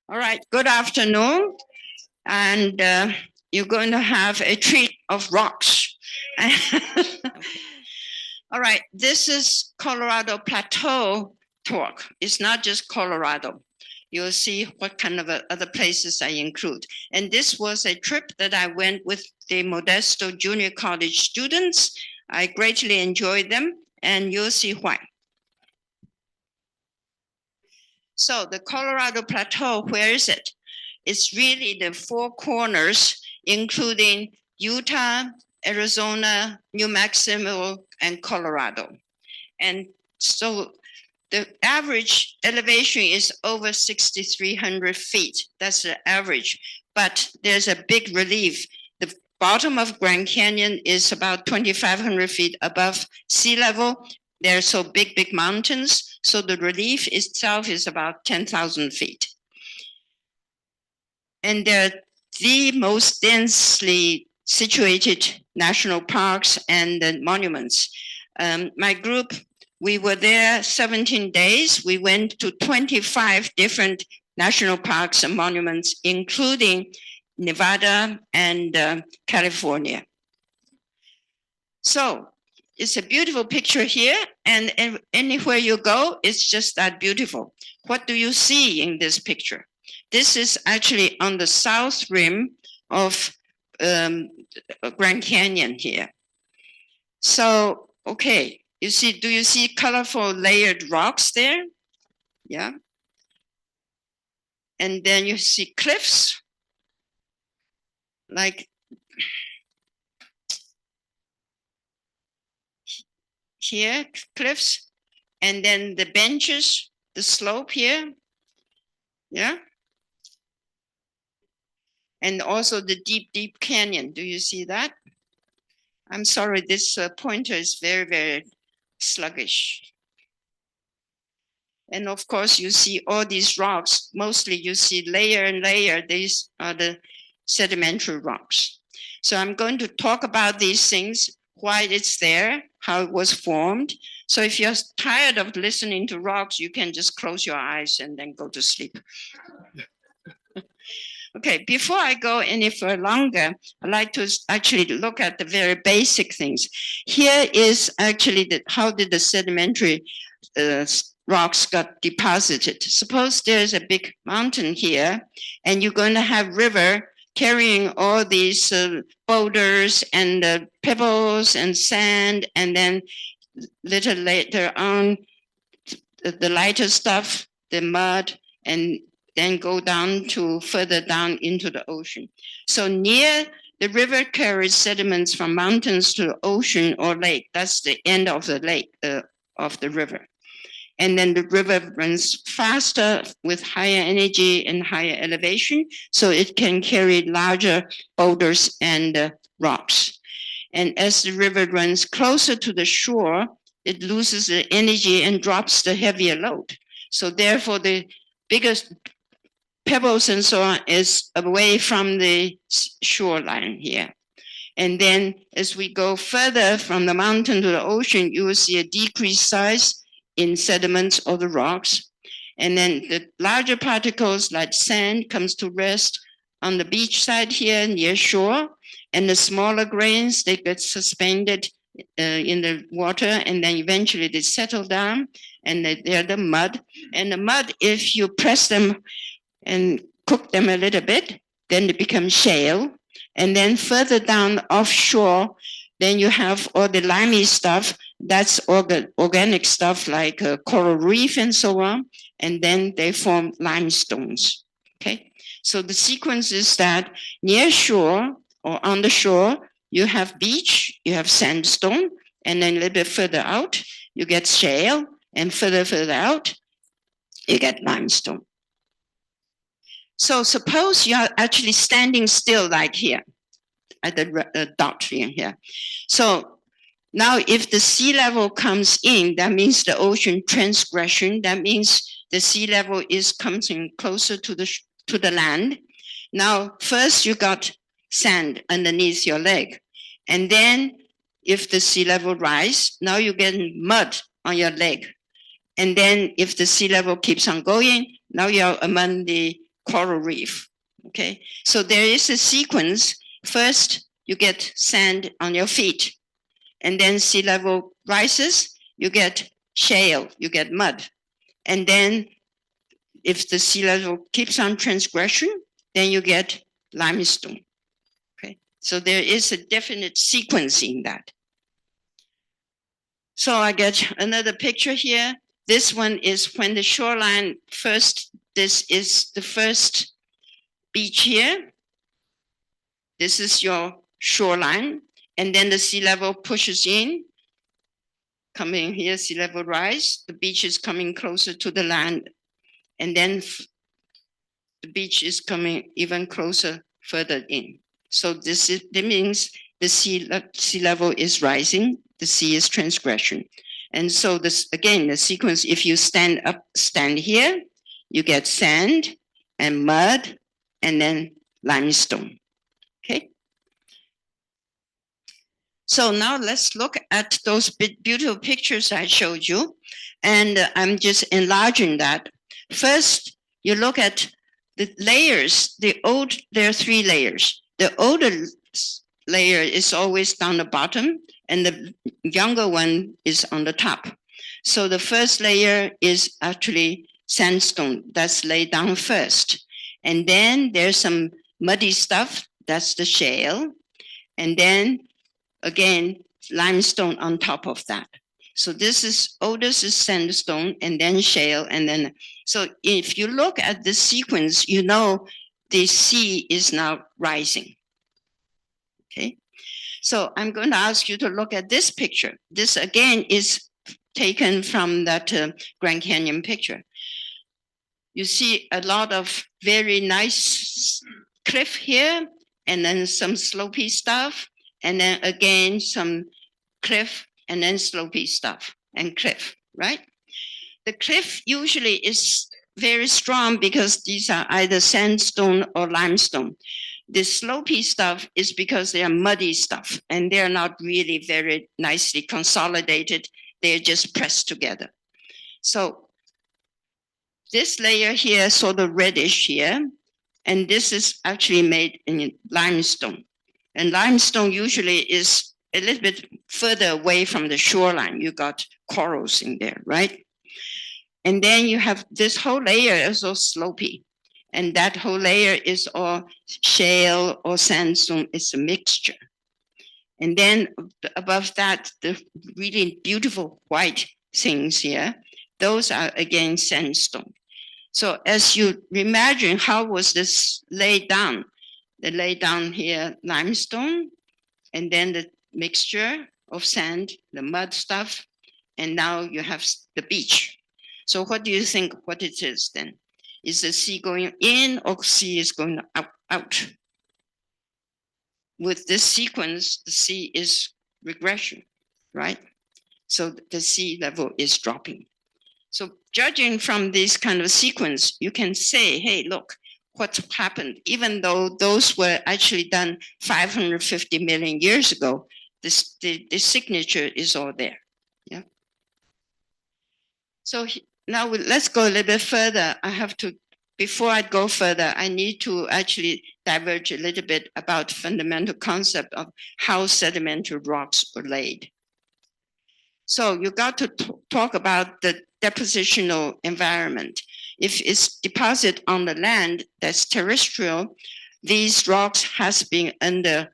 All right, good afternoon. And you're going to have a treat of rocks. All right, this is Colorado Plateau talk. It's not just Colorado. You'll see what kind of other places I include. And this was a trip that I went with the Modesto Junior College students. I greatly enjoyed them, and you'll see why. So the Colorado Plateau, where is it? It's really the four corners, including Utah, Arizona, New Mexico, and Colorado. And so the average elevation is over 6,300 feet. That's the average. But there's a big relief. The bottom of Grand Canyon is about 2,500 feet above sea level. They're so big, big mountains. So the relief itself is about 10,000 feet. And they're the most densely situated national parks and monuments. My group, we were there 17 days. We went to 25 different national parks and monuments, including Nevada and California. So it's a beautiful picture here, and anywhere you go, it's just that beautiful. What do you see in this picture? This is actually on the south rim of Grand Canyon here. So, okay, you see, do you see colorful layered rocks there? Yeah. And then you see cliffs, like here, cliffs, and then the benches, the slope here. Yeah. And also the deep, deep canyon. Do you see that? I'm sorry, this pointer is very, very sluggish. And of course, you see all these rocks. Mostly you see layer and layer. These are the sedimentary rocks. So I'm going to talk about these things, why it's there, how it was formed. So if you're tired of listening to rocks, you can just close your eyes and then go to sleep. Okay, before I go any further longer, I'd like to actually look at the very basic things. Here is actually how did the sedimentary rocks got deposited. Suppose there's a big mountain here, and you're going to have river carrying all these boulders and pebbles and sand, and then little later on, the lighter stuff, the mud, and then go down to further down into the ocean. So near the river carries sediments from mountains to the ocean or lake. That's the end of the lake, of the river. And then the river runs faster with higher energy and higher elevation, so it can carry larger boulders and rocks. And as the river runs closer to the shore, it loses the energy and drops the heavier load. So therefore, the biggest pebbles and so on is away from the shoreline here. And then as we go further from the mountain to the ocean, you will see a decreased size in sediments or the rocks. And then the larger particles like sand comes to rest on the beach side here near shore. And the smaller grains, they get suspended in the water, and then eventually they settle down, and they're the mud. And the mud, if you press them and cook them a little bit, then they become shale. And then further down offshore, then you have all the limey stuff. That's all the organic stuff like coral reef and so on. And then they form limestones. Okay. So the sequence is that near shore or on the shore, you have beach, you have sandstone, and then a little bit further out, you get shale, and further out, you get limestone. So suppose you're actually standing still like here at the dot here. So now if the sea level comes in, that means the ocean transgression. That means the sea level is coming closer to the land. Now, first you got sand underneath your leg. And then if the sea level rise, now you get mud on your leg. And then if the sea level keeps on going, now you're among the coral reef. Okay, so there is a sequence. First, you get sand on your feet, and then sea level rises, you get shale, you get mud. And then if the sea level keeps on transgression, then you get limestone. Okay, so there is a definite sequence in that. So I get another picture here. This one is when the shoreline first, this is the first beach here. This is your shoreline. And then the sea level pushes in. Coming here, sea level rise. The beach is coming closer to the land. And then the beach is coming even closer further in. So that means the sea level is rising. The sea is transgression. And so this, again, the sequence, if you stand here, you get sand and mud and then limestone. Okay. So now let's look at those beautiful pictures I showed you. And I'm just enlarging that. First, you look at the layers. There are 3 layers. The older layer is always down the bottom, and the younger one is on the top. So the first layer is actually sandstone that's laid down first. And then there's some muddy stuff, that's the shale. And then again, limestone on top of that. So this is, oldest is sandstone, and then shale, and then, so if you look at the sequence, you know the sea is now rising. Okay, so I'm going to ask you to look at this picture. This again is taken from that Grand Canyon picture. You see a lot of very nice cliff here, and then some slopey stuff, and then again some cliff, and then slopey stuff and cliff, right? The cliff usually is very strong because these are either sandstone or limestone. The slopey stuff is because they are muddy stuff, and they're not really very nicely consolidated. They're just pressed together. So this layer here, sort of reddish here, and this is actually made in limestone. And limestone usually is a little bit further away from the shoreline. You got corals in there, right? And then you have this whole layer is all slopey. And that whole layer is all shale or sandstone. It's a mixture. And then above that, the really beautiful white things here, those are again sandstone. So as you imagine, how was this laid down? They laid down here limestone, and then the mixture of sand, the mud stuff, and now you have the beach. So what do you think what it is then? Is the sea going in or sea is going out? With this sequence, the sea is regression, right? So the sea level is dropping. So judging from this kind of sequence, you can say, hey, look, what's happened? Even though those were actually done 550 million years ago, the signature is all there. Yeah. So now let's go a little bit further. Before I go further, I need to actually diverge a little bit about fundamental concept of how sedimentary rocks are laid. So you got to talk about the depositional environment. If it's deposit on the land that's terrestrial, these rocks has been under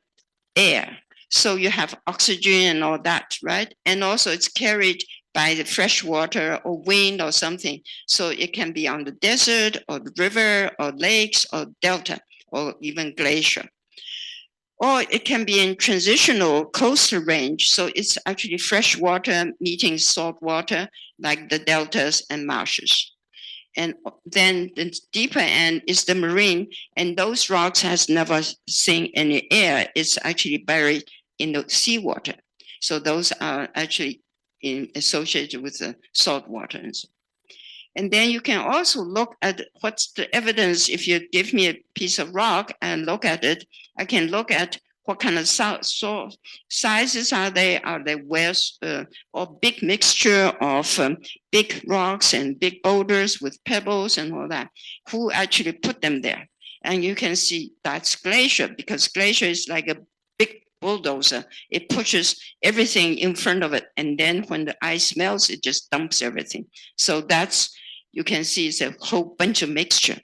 air. So you have oxygen and all that, right? And also it's carried by the fresh water or wind or something. So it can be on the desert or the river or lakes or delta or even glacier. Or it can be in transitional coastal range. So it's actually fresh water meeting salt water like the deltas and marshes. And then the deeper end is the marine, and those rocks has never seen any air. It's actually buried in the seawater. So those are actually associated with the salt water. And then you can also look at what's the evidence. If you give me a piece of rock and look at it, I can look at what kind of sizes are they? Are they or big mixture of big rocks and big boulders with pebbles and all that? Who actually put them there? And you can see that's glacier, because glacier is like a big bulldozer. It pushes everything in front of it. And then when the ice melts, it just dumps everything. So that's, you can see it's a whole bunch of mixture.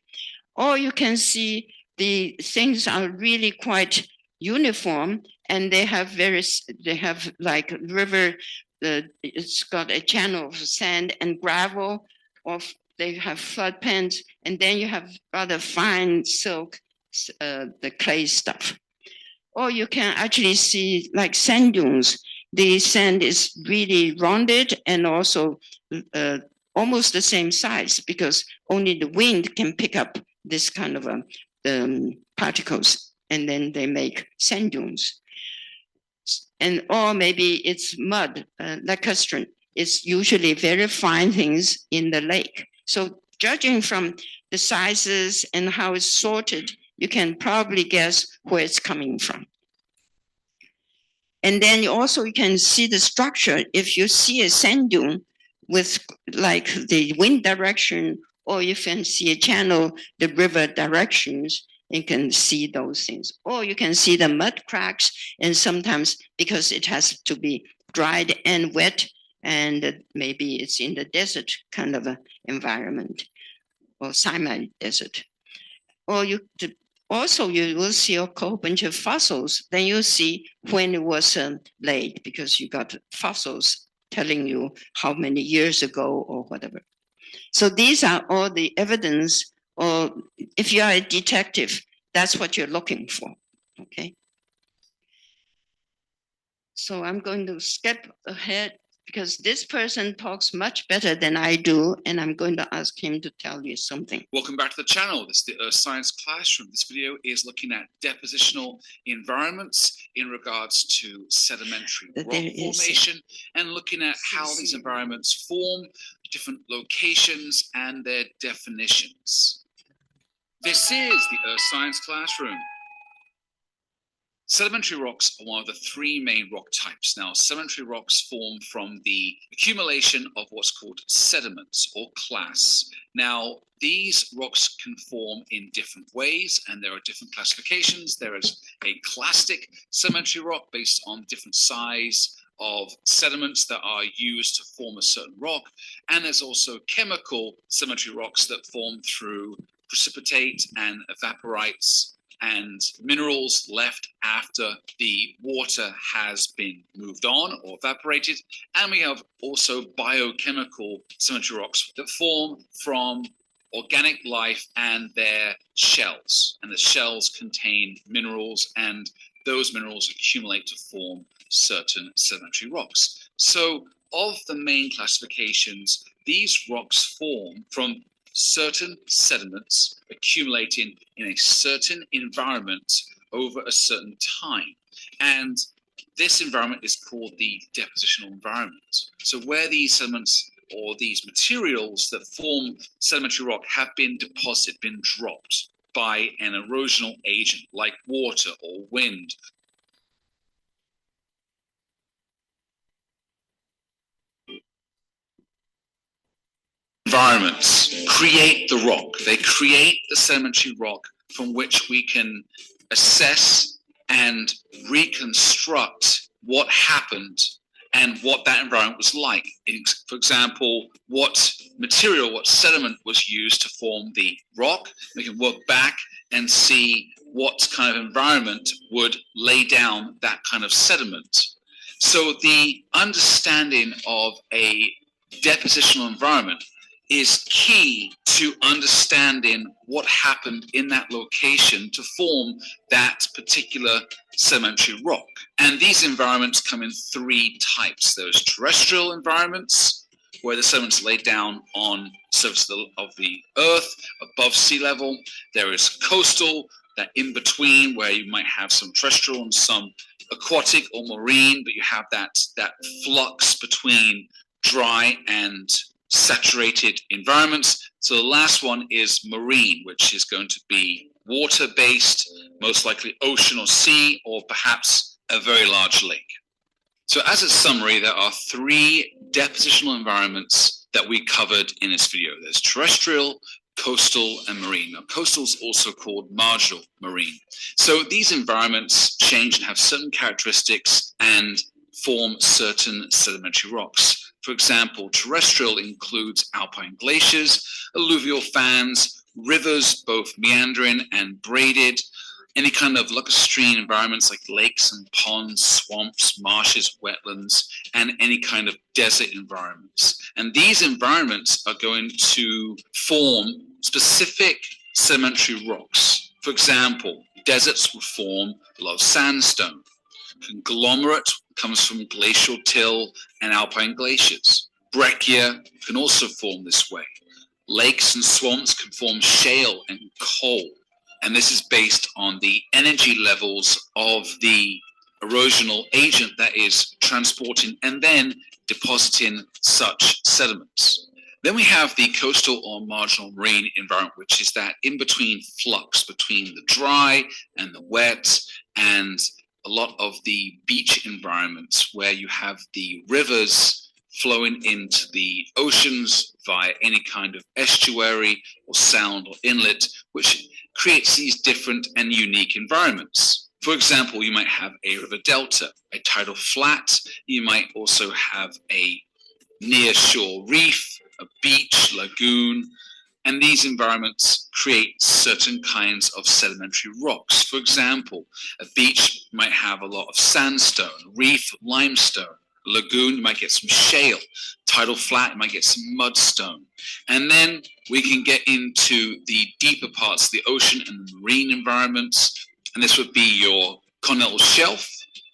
Or you can see the things are really quite uniform, and they have like river, it's got a channel of sand and gravel, or they have flood plains, and then you have rather fine silk, the clay stuff. Or you can actually see like sand dunes. The sand is really rounded and also almost the same size, because only the wind can pick up this kind of particles, and then they make sand dunes. Or maybe it's mud, lacustrine. It's usually very fine things in the lake. So judging from the sizes and how it's sorted, you can probably guess where it's coming from. And then you can see the structure. If you see a sand dune with like the wind direction, or you can see a channel, the river directions, you can see those things. Or you can see the mud cracks, and sometimes because it has to be dried and wet, and maybe it's in the desert kind of an environment, or semi-desert. Or you will see a whole bunch of fossils. Then you see when it was laid, because you got fossils telling you how many years ago or whatever. So these are all the evidence, or if you are a detective, that's what you're looking for, okay? So I'm going to skip ahead, because this person talks much better than I do, and I'm going to ask him to tell you something. Welcome back to the channel. This is the Earth Science Classroom. This video is looking at depositional environments in regards to sedimentary rock formation, and looking at how these environments form, different locations, and their definitions. This is the Earth Science Classroom. Sedimentary rocks are one of the three main rock types. Now, sedimentary rocks form from the accumulation of what's called sediments or clasts. Now, these rocks can form in different ways, and there are different classifications. There is a clastic sedimentary rock based on different size of sediments that are used to form a certain rock, and there's also chemical sedimentary rocks that form through precipitate and evaporites and minerals left after the water has been moved on or evaporated. And we have also biochemical sedimentary rocks that form from organic life and their shells. And the shells contain minerals, and those minerals accumulate to form certain sedimentary rocks. So of the main classifications, these rocks form from certain sediments accumulating in a certain environment over a certain time. And this environment is called the depositional environment. So where these sediments or these materials that form sedimentary rock have been deposited, been dropped by an erosional agent like water or wind. Environments create the rock. They create the sedimentary rock from which we can assess and reconstruct what happened and what that environment was like. For example, what material, what sediment was used to form the rock. We can work back and see what kind of environment would lay down that kind of sediment. So the understanding of a depositional environment is key to understanding what happened in that location to form that particular sedimentary rock. And these environments come in three types. There's terrestrial environments, where the sediments laid down on the surface of the earth above sea level. There is coastal, that in between, where you might have some terrestrial and some aquatic or marine, but you have that flux between dry and saturated environments. So the last one is marine, which is going to be water-based, most likely ocean or sea, or perhaps a very large lake. So as a summary, there are three depositional environments that we covered in this video. There's terrestrial, coastal, and marine. Now, coastal is also called marginal marine. So these environments change and have certain characteristics and form certain sedimentary rocks. For example, terrestrial includes alpine glaciers, alluvial fans, rivers, both meandering and braided, any kind of lacustrine environments like lakes and ponds, swamps, marshes, wetlands, and any kind of desert environments. And these environments are going to form specific sedimentary rocks. For example, deserts will form a lot of sandstone. Conglomerate comes from glacial till and alpine glaciers. Breccia can also form this way. Lakes and swamps can form shale and coal. And this is based on the energy levels of the erosional agent that is transporting and then depositing such sediments. Then we have the coastal or marginal marine environment, which is that in between flux between the dry and the wet, and a lot of the beach environments where you have the rivers flowing into the oceans via any kind of estuary or sound or inlet, which creates these different and unique environments. For example, you might have a river delta, a tidal flat. You might also have a near shore reef, a beach, lagoon, and these environments create certain kinds of sedimentary rocks. For example, a beach might have a lot of sandstone, reef, limestone. Lagoon, you might get some shale. Tidal flat, you might get some mudstone. And then we can get into the deeper parts of the ocean and the marine environments. And this would be your continental shelf,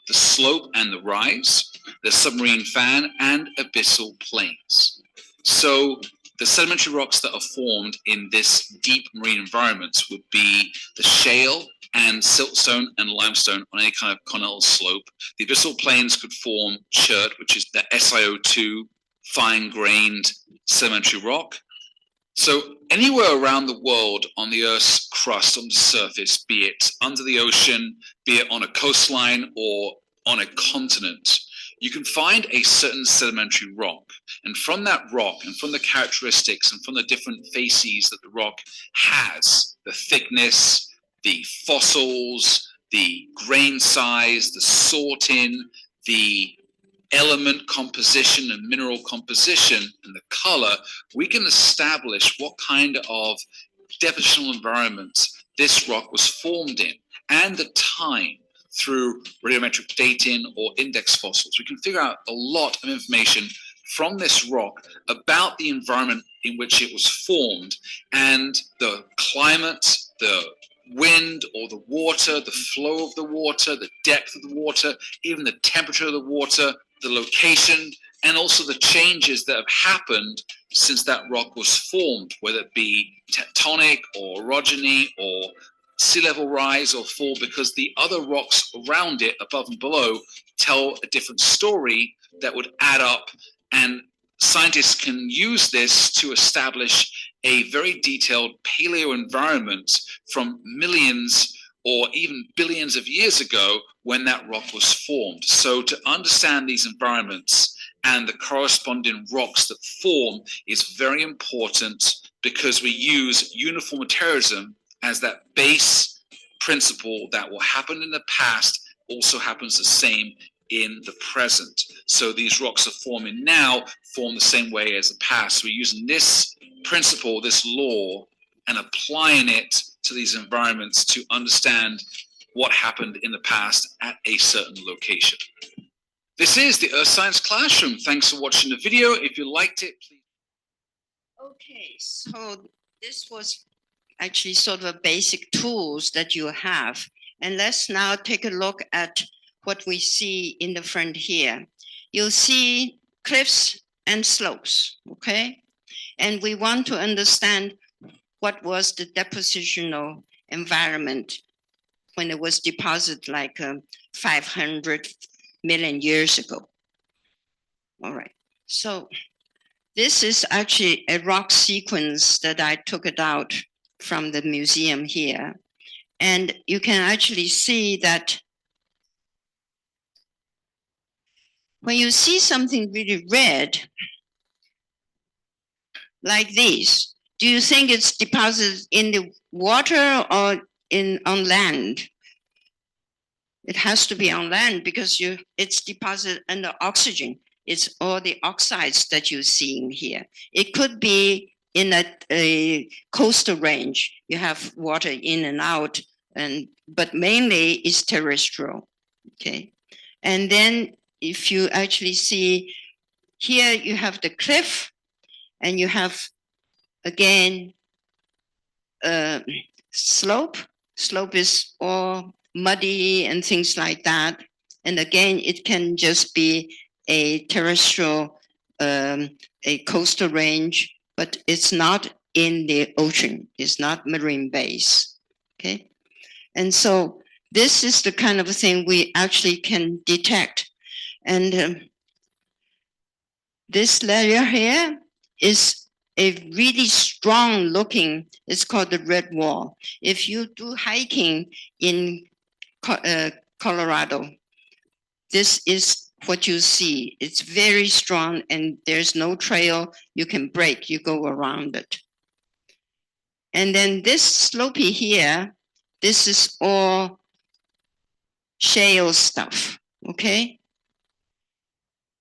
the slope and the rise, the submarine fan, and abyssal plains. So the sedimentary rocks that are formed in this deep marine environments would be the shale and siltstone and limestone on any kind of continental slope. The abyssal plains could form chert, which is the SiO2 fine-grained sedimentary rock. So anywhere around the world on the Earth's crust, on the surface, be it under the ocean, be it on a coastline or on a continent, you can find a certain sedimentary rock. And from that rock and from the characteristics and from the different facies that the rock has, the thickness, the fossils, the grain size, the sorting, the element composition and mineral composition, and the color, we can establish what kind of depositional environment this rock was formed in and the time through radiometric dating or index fossils. We can figure out a lot of information from this rock about the environment in which it was formed and the climate, the wind or the water, the flow of the water, the depth of the water, even the temperature of the water, the location, and also the changes that have happened since that rock was formed, whether it be tectonic or orogeny or sea level rise or fall, because the other rocks around it, above and below, tell a different story that would add up, and scientists can use this to establish a very detailed paleo environment from millions or even billions of years ago when that rock was formed. So to understand these environments and the corresponding rocks that form is very important, because we use uniformitarianism as that base principle that will happen in the past also happens the same in the present. So these rocks are forming now form the same way as the past. We're using this principle, this law, and applying it to these environments to understand what happened in the past at a certain location. This is the Earth Science Classroom. Thanks for watching the video. If you liked it, please. Okay, so this was actually sort of a basic tools that you have. And let's now take a look at what we see in the front here. You'll see cliffs and slopes, okay? And we want to understand what was the depositional environment when it was deposited like 500 million years ago. All right, so this is actually a rock sequence that I took it out from the museum here. And you can actually see that when you see something really red, like this, do you think it's deposited in the water or on land? It has to be on land because it's deposited under oxygen. It's all the oxides that you're seeing here. It could be in a coastal range. You have water in and out, but mainly it's terrestrial. Okay, and then if you actually see here, you have the cliff, and you have again slope. Slope is all muddy and things like that. And again, it can just be a terrestrial, a coastal range, but it's not in the ocean. It's not marine base. Okay. And so this is the kind of thing we actually can detect. And this layer here is a really strong looking, it's called the red wall. If you do hiking in Colorado, this is what you see. It's very strong and there's no trail you can break, you go around it. And then this slopey here, this is all shale stuff, okay?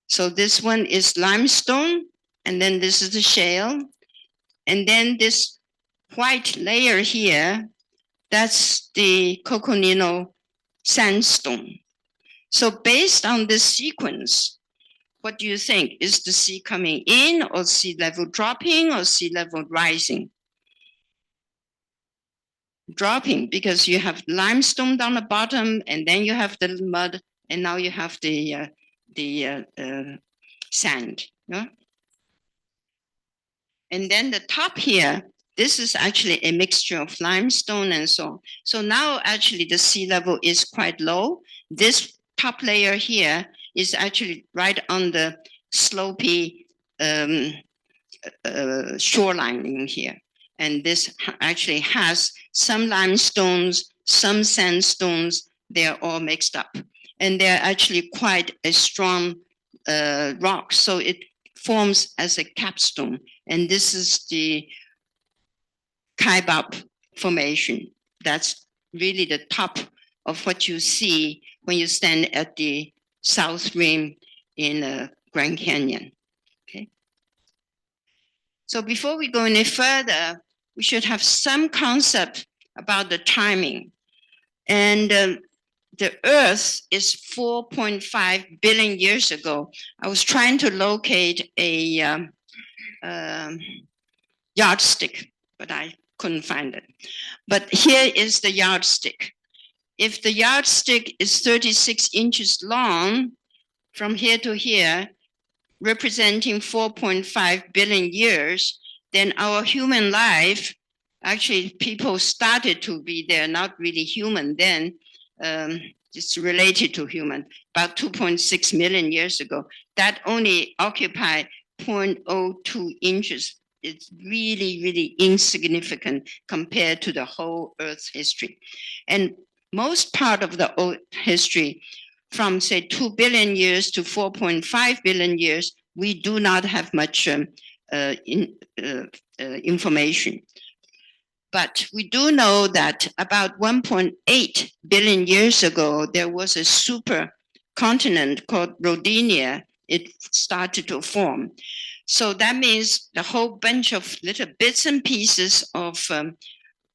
So this one is limestone, and then this is the shale. And then this white layer here, that's the Coconino sandstone. So based on this sequence, what do you think? Is the sea coming in or sea level dropping or sea level rising? Dropping, because you have limestone down the bottom and then you have the mud and now you have the sand. Yeah? And then the top here, this is actually a mixture of limestone and so on. So now actually the sea level is quite low. This top layer here is actually right on the slopey shoreline in here. And this actually has some limestones, some sandstones, they're all mixed up. And they're actually quite a strong rock. So it forms as a capstone. And this is the Kaibab formation. That's really the top of what you see when you stand at the south rim in Grand Canyon. Okay. So before we go any further, we should have some concept about the timing. And the Earth is 4.5 billion years ago. I was trying to locate a yardstick, but I couldn't find it. But here is the yardstick. If the yardstick is 36 inches long, from here to here, representing 4.5 billion years, then our human life, actually people started to be there, not really human then, it's related to human, about 2.6 million years ago. That only occupied 0.02 inches. It's really, really insignificant compared to the whole Earth's history. And most part of the old history, from say 2 billion years to 4.5 billion years, we do not have much information. But we do know that about 1.8 billion years ago, there was a super continent called Rodinia. It started to form. So that means the whole bunch of little bits and pieces of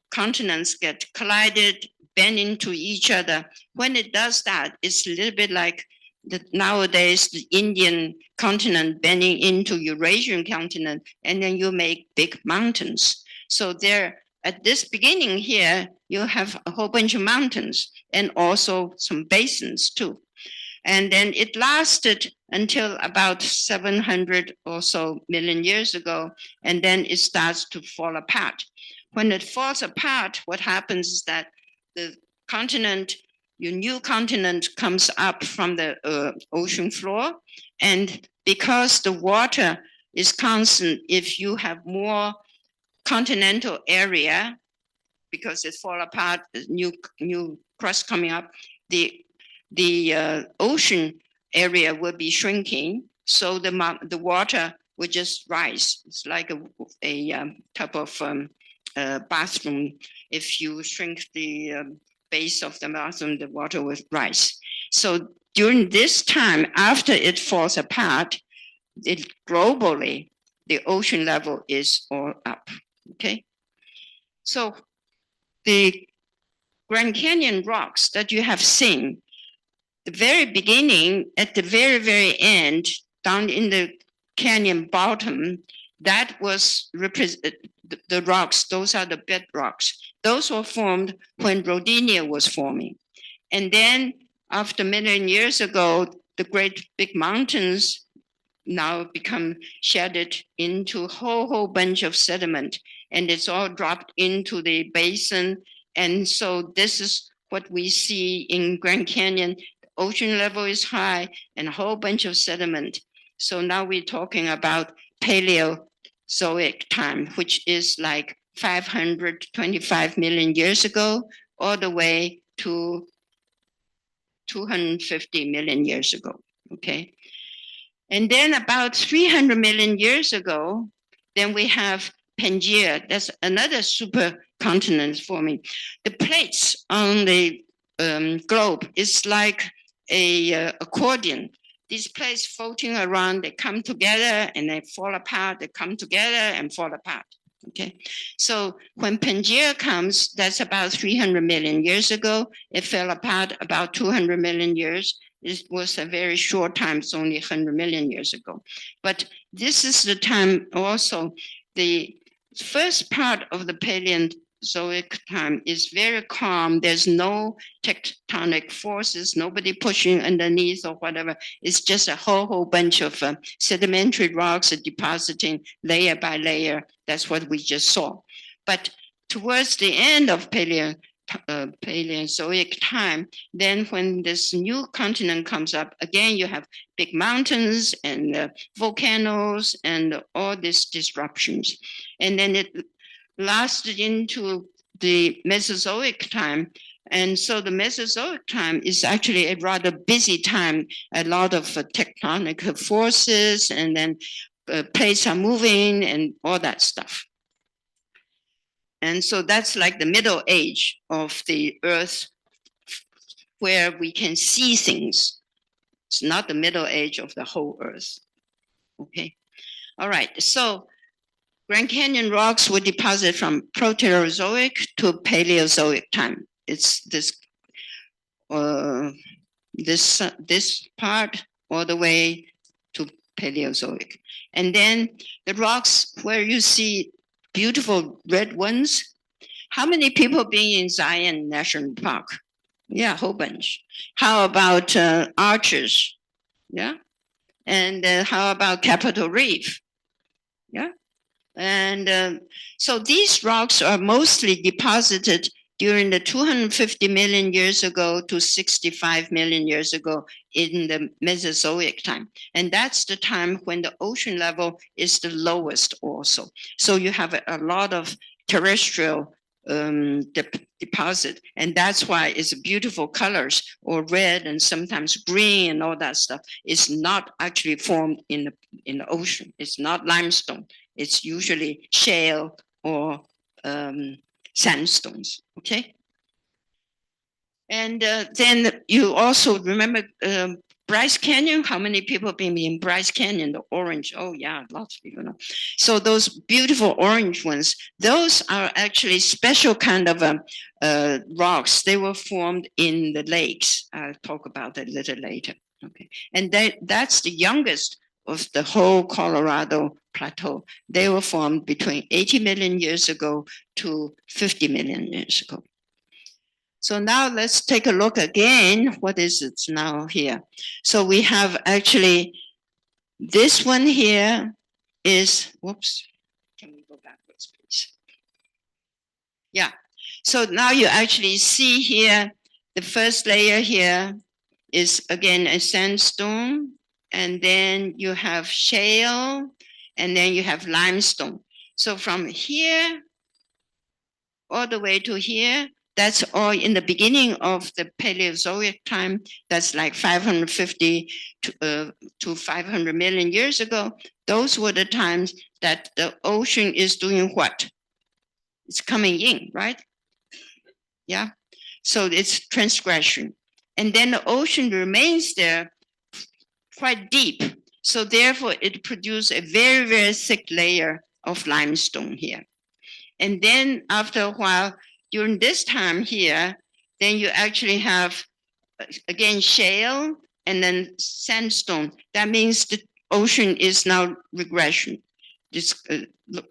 continents get collided, bend into each other. When it does that, it's a little bit like nowadays the Indian continent bending into Eurasian continent, and then you make big mountains. So there, at this beginning here, you have a whole bunch of mountains and also some basins too. And then it lasted until about 700 or so million years ago, and then it starts to fall apart. When it falls apart, what happens is that the continent, your new continent comes up from the ocean floor. And because the water is constant, if you have more continental area, because it fall apart, new crust coming up, the ocean area will be shrinking, so the water will just rise. It's like a type of bathroom. If you shrink the base of the bathroom, the water will rise. So during this time, after it falls apart, globally, the ocean level is all up. Okay. So the Grand Canyon rocks that you have seen, the very beginning, at the very, very end, down in the canyon bottom, that was the rocks. Those are the bedrocks. Those were formed when Rodinia was forming. And then after a million years ago, the great big mountains now become shedded into a whole bunch of sediment, and it's all dropped into the basin. And so this is what we see in Grand Canyon. The ocean level is high and a whole bunch of sediment. So now we're talking about Paleozoic time, which is like 525 million years ago, all the way to 250 million years ago. Okay. And then about 300 million years ago, then we have Pangaea. That's another supercontinent forming. The plates on the globe is like a accordion. These plates floating around, they come together and they fall apart. They come together and fall apart. Okay, so when Pangaea comes, that's about 300 million years ago. It fell apart about 200 million years. It was a very short time, it's only 100 million years ago. But this is the time also, the first part of the Paleozoic time is very calm. There's no tectonic forces, nobody pushing underneath or whatever. It's just a whole bunch of sedimentary rocks depositing layer by layer. That's what we just saw. But towards the end of Paleozoic time, then when this new continent comes up, again, you have big mountains and volcanoes and all these disruptions. And then it lasted into the Mesozoic time. And so the Mesozoic time is actually a rather busy time, a lot of tectonic forces, and then plates are moving and all that stuff. And so that's like the middle age of the Earth, where we can see things. It's not the middle age of the whole Earth. Okay. All right. So Grand Canyon rocks were deposited from Proterozoic to Paleozoic time. It's this part all the way to Paleozoic. And then the rocks where you see beautiful red ones. How many people been in Zion National Park? Yeah, a whole bunch. How about Arches? Yeah. And how about Capitol Reef? Yeah. And so these rocks are mostly deposited during the 250 million years ago to 65 million years ago in the Mesozoic time. And that's the time when the ocean level is the lowest also. So you have a lot of terrestrial deposit, and that's why it's beautiful colors, or red and sometimes green and all that stuff. It's not actually formed in the ocean. It's not limestone. It's usually shale or sandstones. Okay. And then you also remember Bryce Canyon. How many people have been in Bryce Canyon? The orange. Oh yeah, lots of people know. So those beautiful orange ones, those are actually special kind of rocks. They were formed in the lakes. I'll talk about that a little later. Okay, and that's the youngest of the whole Colorado Plateau. They were formed between 80 million years ago to 50 million years ago. So now let's take a look again. What is it now here? So we have actually this one here is, whoops, can we go backwards, please? Yeah, so now you actually see here, the first layer here is again a sandstone, and then you have shale, and then you have limestone. So from here all the way to here. That's all in the beginning of the Paleozoic time. That's like 550 to 500 million years ago. Those were the times that the ocean is doing what? It's coming in, right? Yeah. So it's transgression. And then the ocean remains there quite deep. So therefore it produces a very, very thick layer of limestone here. And then after a while, during this time here, then you actually have, again, shale and then sandstone. That means the ocean is now regression, this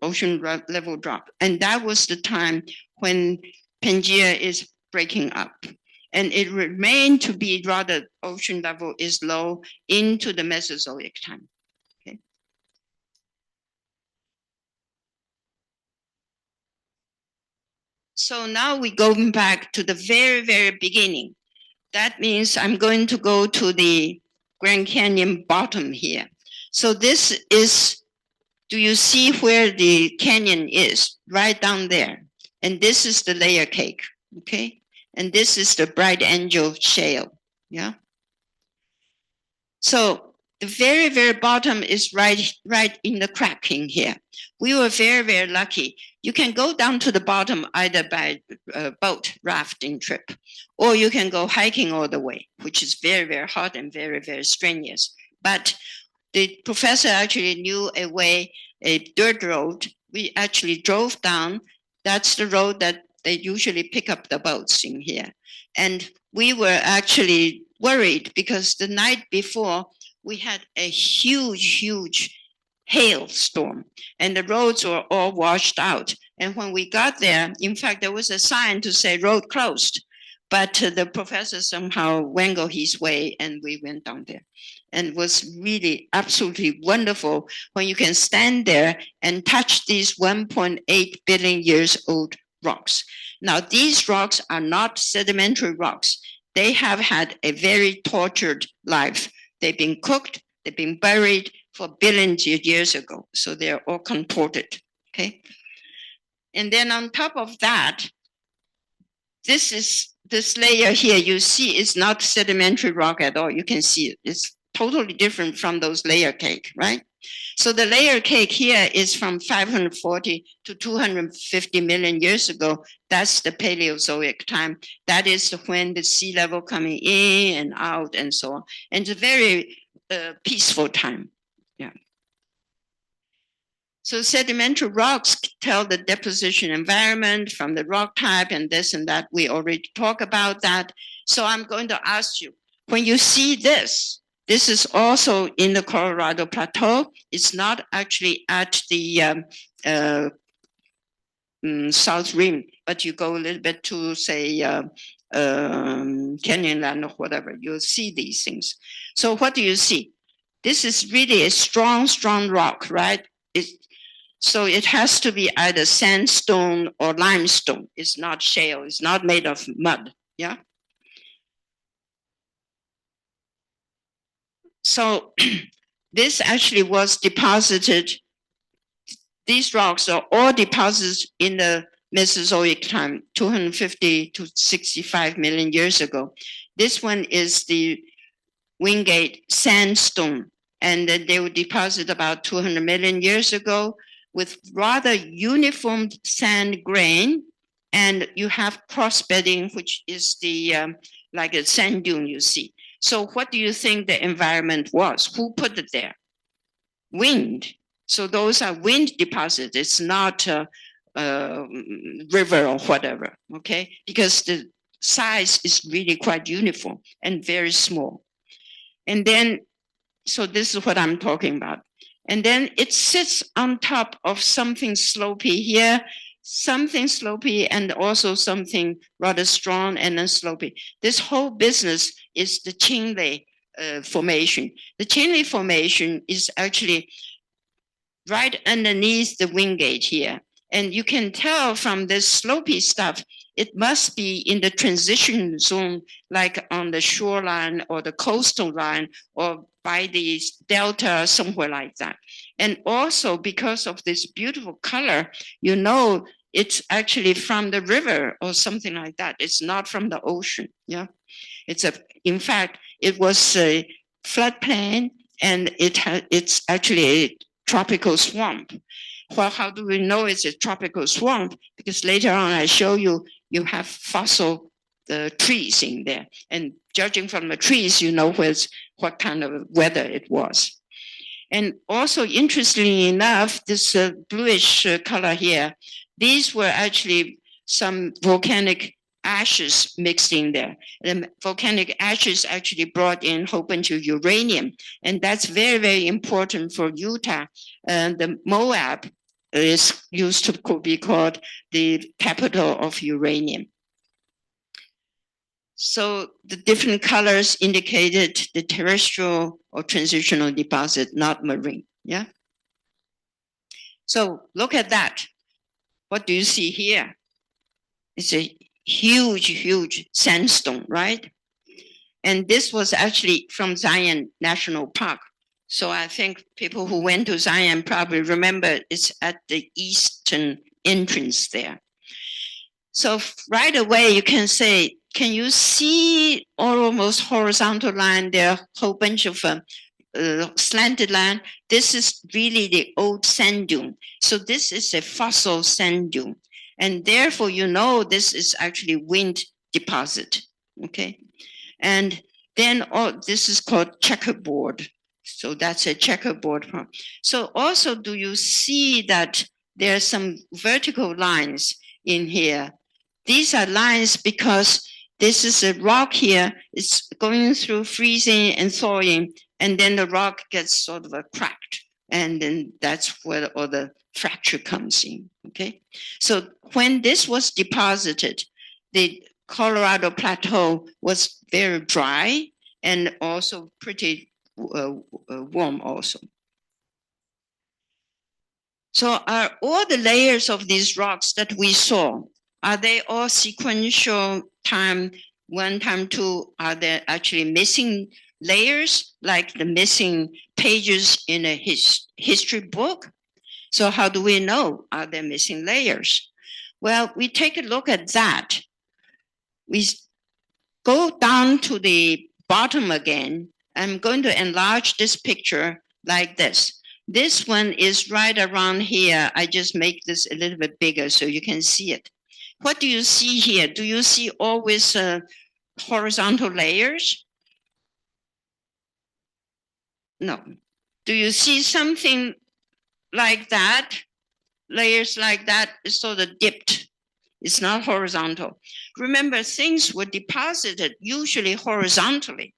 ocean level drop. And that was the time when Pangaea is breaking up. And it remained to be rather ocean level is low into the Mesozoic time. Okay. So now we go back to the very, very beginning. That means I'm going to go to the Grand Canyon bottom here. So this is, do you see where the canyon is? Right down there. And this is the layer cake, okay? And this is the Bright Angel shale, yeah? So the very, very bottom is right in the cracking here. We were very, very lucky. You can go down to the bottom either by boat rafting trip, or you can go hiking all the way, which is very, very hot and very, very strenuous. But the professor actually knew a way, a dirt road. We actually drove down. That's the road that they usually pick up the boats in here. And we were actually worried because the night before we had a huge, huge hailstorm and the roads were all washed out. And when we got there, in fact, there was a sign to say road closed, but the professor somehow wangled his way and we went down there. And it was really absolutely wonderful when you can stand there and touch these 1.8 billion years old rocks. Now, these rocks are not sedimentary rocks. They have had a very tortured life. They've been cooked, they've been buried for billions of years ago. So they're all contorted, okay? And then on top of that, this layer here you see is not sedimentary rock at all. You can see it. It's totally different from those layer cake, right? So the layer cake here is from 540 to 250 million years ago. That's the Paleozoic time. That is when the sea level coming in and out and so on. And it's a very peaceful time. Yeah. So sedimentary rocks tell the deposition environment from the rock type and this and that. We already talked about that. So I'm going to ask you, when you see this, this is also in the Colorado Plateau. It's not actually at the South Rim, but you go a little bit to, say, Canyonland or whatever, you'll see these things. So what do you see? This is really a strong, strong rock, right? So it has to be either sandstone or limestone. It's not shale. It's not made of mud, yeah? So this actually was deposited. These rocks are all deposited in the Mesozoic time, 250 to 65 million years ago. This one is the Wingate sandstone, and they were deposited about 200 million years ago with rather uniform sand grain, and you have cross bedding, which is the like a sand dune you see. So what do you think the environment was? Who put it there? Wind. So those are wind deposits. It's not a river or whatever, okay? Because the size is really quite uniform and very small. And then, so this is what I'm talking about. And then it sits on top of something slopey here, something slopey, and also something rather strong and then slopey. This whole business is the Tsing Formation. The Tsing Formation is actually right underneath the Wingate here. And you can tell from this slopey stuff, it must be in the transition zone, like on the shoreline or the coastal line or by the delta, somewhere like that. And also because of this beautiful color, you know it's actually from the river or something like that. It's not from the ocean. Yeah, in fact, it was a floodplain, and it's actually a tropical swamp. Well, how do we know it's a tropical swamp? Because later on I show you, you have fossil trees in there, and judging from the trees, you know what kind of weather it was. And also, interestingly enough, this bluish color here, these were actually some volcanic ashes mixed in there. The volcanic ashes actually brought in a whole bunch of uranium, and that's very, very important for Utah. The Moab is used to be called the capital of uranium. So the different colors indicated the terrestrial or transitional deposit, not marine. Yeah. So look at that. What do you see here? It's a huge, huge sandstone, right? And this was actually from Zion National Park. So I think people who went to Zion probably remember it's at the eastern entrance there. So right away you can say, can you see almost horizontal line? There are a whole bunch of slanted line. This is really the old sand dune. So this is a fossil sand dune. And therefore, you know, this is actually wind deposit. Okay. And then this is called checkerboard. So that's a checkerboard. So also, do you see that there are some vertical lines in here? These are lines because this is a rock here. It's going through freezing and thawing, and then the rock gets sort of cracked. And then that's where all the fracture comes in, okay? So when this was deposited, the Colorado Plateau was very dry and also pretty warm also. So are all the layers of these rocks that we saw, are they all sequential time 1, time 2? Are there actually missing layers, like the missing pages in a history book? So how do we know? Are there missing layers? Well, we take a look at that. We go down to the bottom again. I'm going to enlarge this picture like this. This one is right around here. I just make this a little bit bigger so you can see it. What do you see here? Do you see always horizontal layers? No. Do you see something like that? Layers like that is sort of dipped. It's not horizontal. Remember, things were deposited usually horizontally.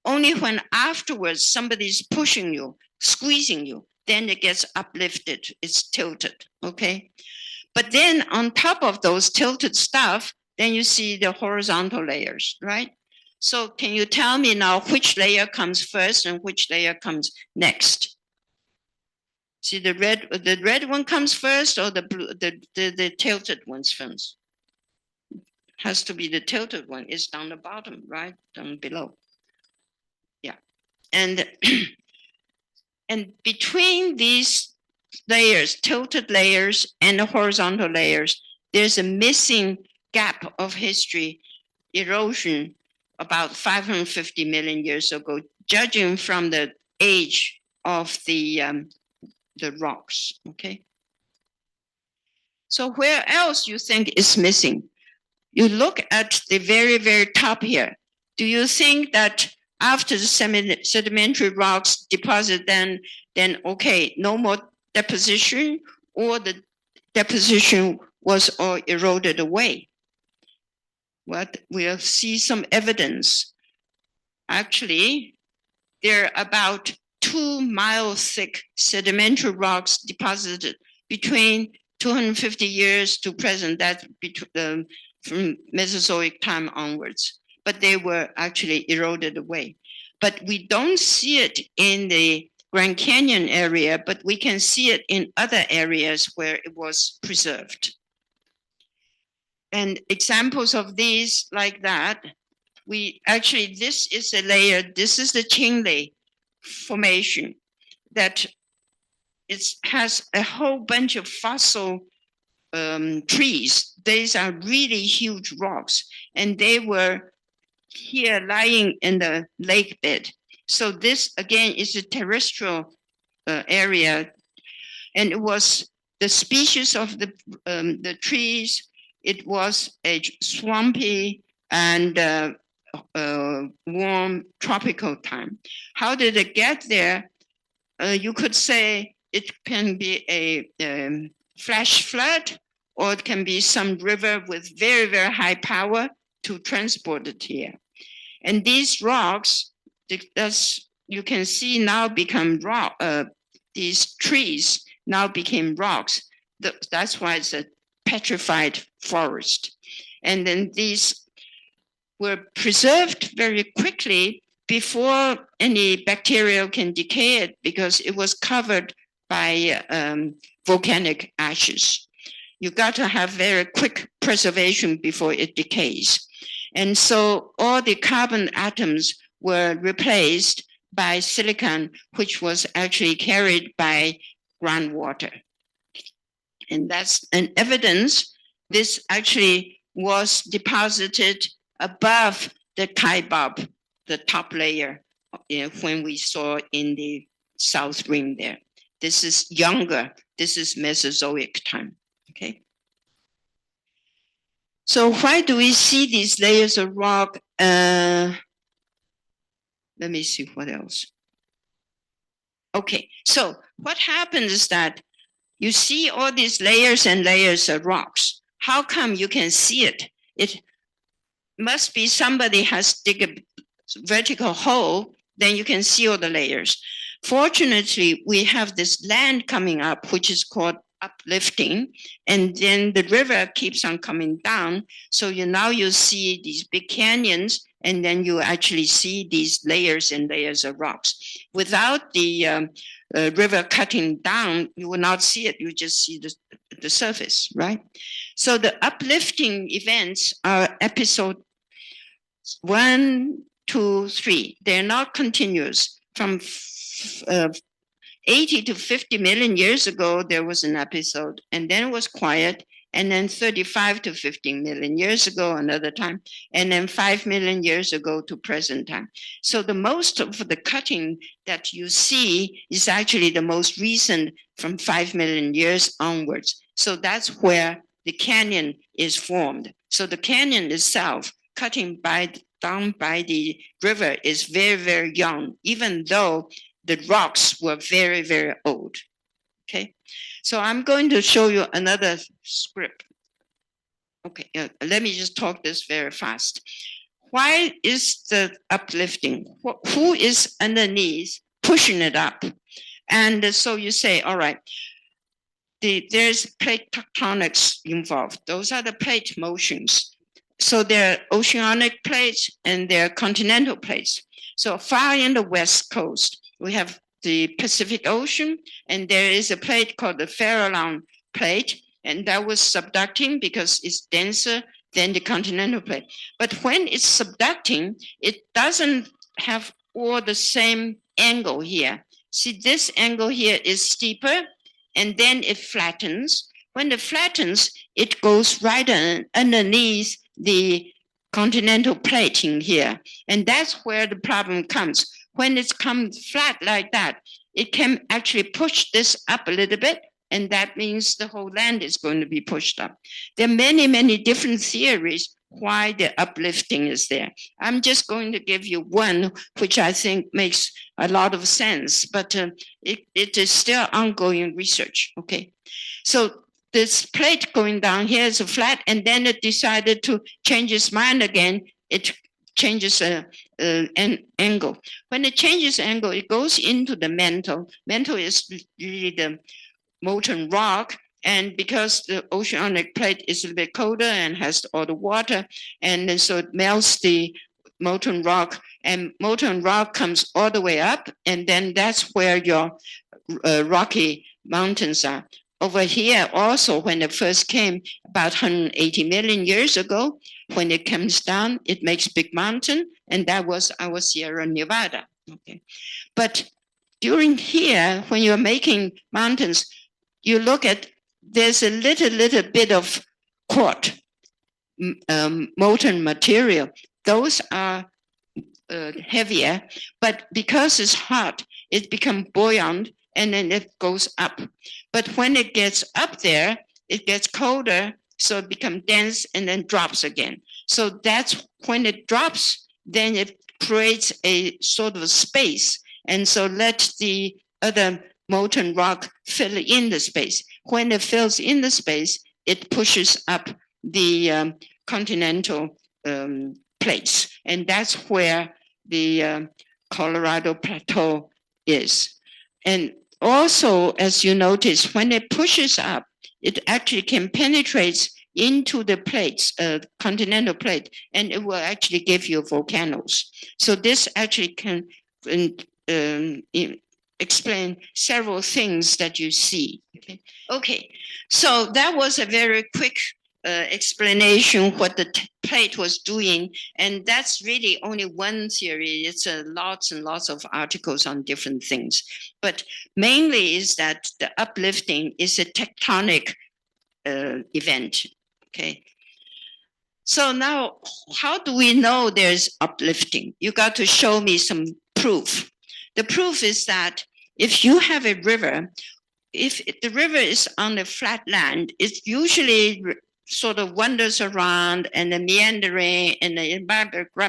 Only when afterwards somebody's pushing you, squeezing you, then it gets uplifted, it's tilted, okay? But then on top of those tilted stuff, then you see the horizontal layers, right? So can you tell me now which layer comes first and which layer comes next? See, the red one comes first, or the blue, the tilted ones first? Has to be the tilted one. It's down the bottom, right? Down below. Yeah. And and between these layers, tilted layers and the horizontal layers, there's a missing gap of history, erosion, about 550 million years ago, judging from the age of the rocks, okay? So where else you think is missing? You look at the very, very top here. Do you think that after the sedimentary rocks deposit, then okay, no more deposition, or the deposition was all eroded away? Well, we'll see some evidence. Actually, there are about 2 mile thick sedimentary rocks deposited between 250 years to present, that from Mesozoic time onwards, but they were actually eroded away. But we don't see it in the Grand Canyon area, but we can see it in other areas where it was preserved. And examples of these like that, this is a layer, this is the Qinglei formation that has a whole bunch of fossil trees. These are really huge rocks, and they were here lying in the lake bed. So this again is a terrestrial area, and it was the species of the trees. It was a swampy and warm tropical time. How did it get there? You could say it can be a flash flood, or it can be some river with very, very high power to transport it here. And these rocks, as you can see now, become rock. These trees now became rocks. That's why it's a petrified forest. And then these were preserved very quickly before any bacteria can decay it, because it was covered by volcanic ashes. You got to have very quick preservation before it decays. And so all the carbon atoms were replaced by silicon, which was actually carried by groundwater. And that's an evidence this actually was deposited above the kaibab, the top layer, when we saw in the south rim there. This is younger. This is Mesozoic time. Okay. So why do we see these layers of rock? Let me see what else. Okay, so what happens is that you see all these layers and layers of rocks. How come you can see it? It must be somebody has dig a vertical hole, then you can see all the layers. Fortunately, we have this land coming up, which is called uplifting, and then the river keeps on coming down. So now you see these big canyons, and then you actually see these layers and layers of rocks. Without the river cutting down, you will not see it. You just see the surface, right? So the uplifting events are episode 1, 2, 3. They're not continuous. From 80 to 50 million years ago, there was an episode, and then it was quiet. And then 35 to 50 million years ago, another time, and then 5 million years ago to present time. So the most of the cutting that you see is actually the most recent, from 5 million years onwards. So that's where the canyon is formed. So the canyon itself, cutting down by the river, is very, very young, even though the rocks were very, very old. Okay, so I'm going to show you another script. Okay, let me just talk this very fast. Why is the uplifting? Who is underneath pushing it up? And so you say, all right, there's plate tectonics involved. Those are the plate motions. So there are oceanic plates and there are continental plates. So far in the west coast, we have the Pacific Ocean, and there is a plate called the Farallon plate, and that was subducting because it's denser than the continental plate. But when it's subducting, it doesn't have all the same angle here. See, this angle here is steeper, and then it flattens. When it flattens, it goes right underneath the continental plate in here, and that's where the problem comes. When it's come flat like that, it can actually push this up a little bit, and that means the whole land is going to be pushed up. There are many, many different theories why the uplifting is there. I'm just going to give you one, which I think makes a lot of sense, but it is still ongoing research, okay? So this plate going down here is a flat, and then it decided to change its mind again. It changes an angle. When it changes angle, it goes into the mantle. Mantle is really the molten rock, and because the oceanic plate is a little bit colder and has all the water, and then so it melts the molten rock, and molten rock comes all the way up, and then that's where your rocky mountains are. Over here also, when it first came about 180 million years ago, when it comes down, it makes big mountain, and that was our Sierra Nevada. Okay, but during here, when you're making mountains, you look at there's a little bit of quartz, molten material. Those are heavier, but because it's hot, it becomes buoyant and then it goes up. But when it gets up there, it gets colder, so it becomes dense and then drops again. So that's when it drops, then it creates a sort of space, and so let the other molten rock fill in the space. When it fills in the space, it pushes up the continental plates, and that's where the Colorado Plateau is. And also, as you notice, when it pushes up, it actually can penetrate into the plates, continental plate, and it will actually give you volcanoes. So this actually can explain several things that you see. Okay. So that was a very quick explanation what the plate was doing, and that's really only one theory. It's lots and lots of articles on different things, but mainly is that the uplifting is a tectonic event. Okay, so now how do we know there's uplifting? You got to show me some proof. The proof is that if you have a river, if the river is on a flat land, it usually sort of wanders around and then meandering, and it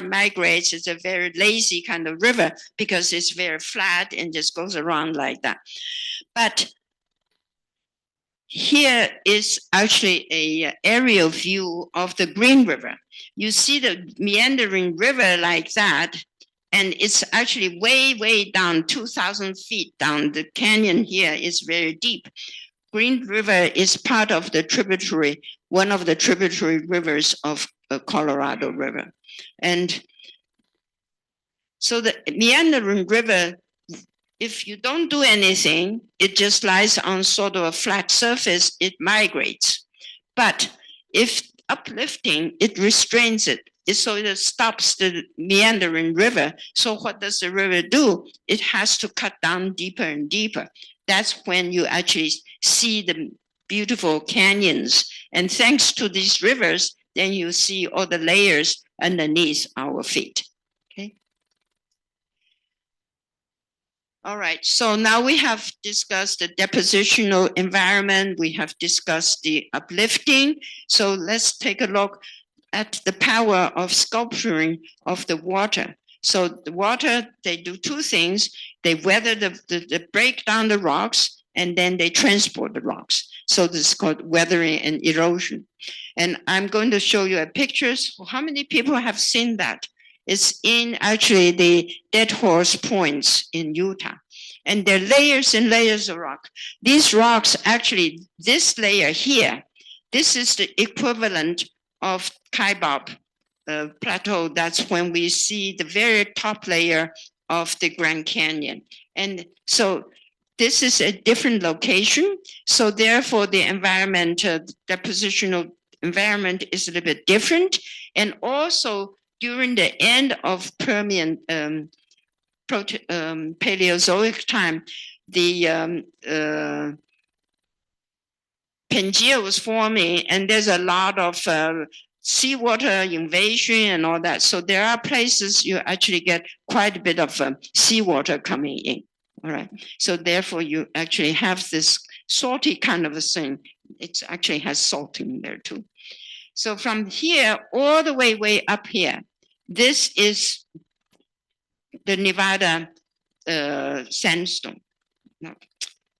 migrates. It's a very lazy kind of river because it's very flat and just goes around like that. But here is actually a aerial view of the Green River. You see the meandering river like that, and it's actually way down, 2,000 feet down. The canyon here is very deep. Green River is part of the tributary, one of the tributary rivers of Colorado River. And so the meandering river, if you don't do anything, it just lies on sort of a flat surface, it migrates. But if uplifting, it restrains it. So it stops the meandering river. So what does the river do? It has to cut down deeper and deeper. That's when you actually see the beautiful canyons. And thanks to these rivers, then you see all the layers underneath our feet. Okay. All right, so now we have discussed the depositional environment. We have discussed the uplifting. So let's take a look at the power of sculpturing of the water. So the water, they do two things. They weather they break down the rocks, and then they transport the rocks. So this is called weathering and erosion. And I'm going to show you a pictures. How many people have seen that? It's in actually the Dead Horse Points in Utah. And there are layers and layers of rock. These rocks, actually, this layer here, this is the equivalent of Kaibab Plateau. That's when we see the very top layer of the Grand Canyon. And so this is a different location. So therefore, the environment, depositional environment is a little bit different. And also, during the end of Permian Paleozoic time, the Pangea was forming, and there's a lot of seawater invasion and all that. So there are places you actually get quite a bit of seawater coming in. All right. So therefore, you actually have this salty kind of a thing. It actually has salt in there too. So from here all the way up here, this is the Nevada sandstone, no,